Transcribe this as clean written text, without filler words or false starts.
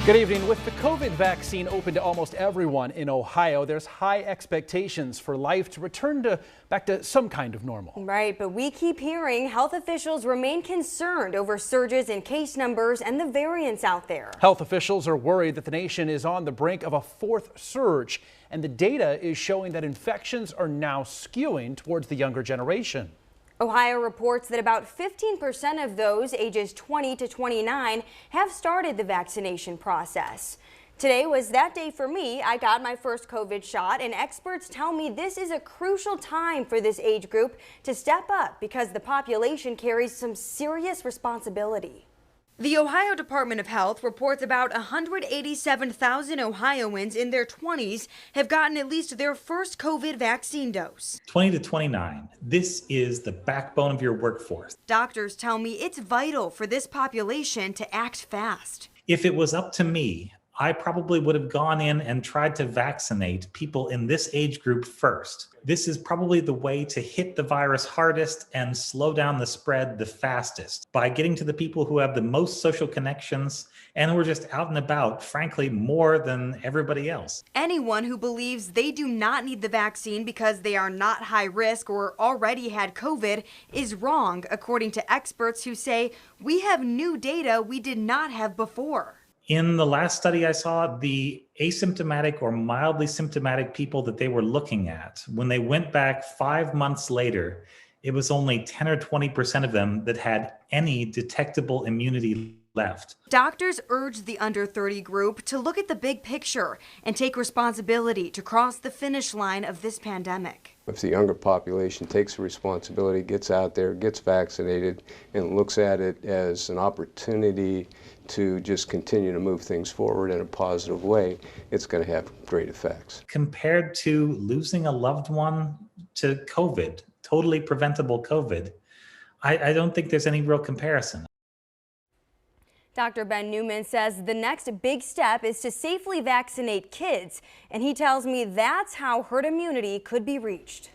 Good evening. With the COVID vaccine open to almost everyone in Ohio, there's high expectations for life to return back to some kind of normal. Right, but we keep hearing health officials remain concerned over surges in case numbers and the variants out there. Health officials are worried that the nation is on the brink of a fourth surge, and the data is showing that infections are now skewing towards the younger generation. Ohio reports that about 15% of those ages 20 to 29 have started the vaccination process. Today was that day for me. I got my first COVID shot, and experts tell me this is a crucial time for this age group to step up because the population carries some serious responsibility. The Ohio Department of Health reports about 187,000 Ohioans in their 20s have gotten at least their first COVID vaccine dose. 20 to 29, this is the backbone of your workforce. Doctors tell me it's vital for this population to act fast. If it was up to me, I probably would have gone in and tried to vaccinate people in this age group first. This is probably the way to hit the virus hardest and slow down the spread the fastest by getting to the people who have the most social connections and who are just out and about, frankly, more than everybody else. Anyone who believes they do not need the vaccine because they are not high risk or already had COVID is wrong, according to experts who say we have new data we did not have before. In the last study I saw, the asymptomatic or mildly symptomatic people that they were looking at, when they went back 5 months later, it was only 10 or 20% of them that had any detectable immunity left. Doctors urge the under 30 group to look at the big picture and take responsibility to cross the finish line of this pandemic. If the younger population takes responsibility, gets out there, gets vaccinated, and looks at it as an opportunity to just continue to move things forward in a positive way, it's going to have great effects. Compared to losing a loved one to COVID, totally preventable COVID, I don't think there's any real comparison. Dr. Ben Newman says the next big step is to safely vaccinate kids, and he tells me that's how herd immunity could be reached.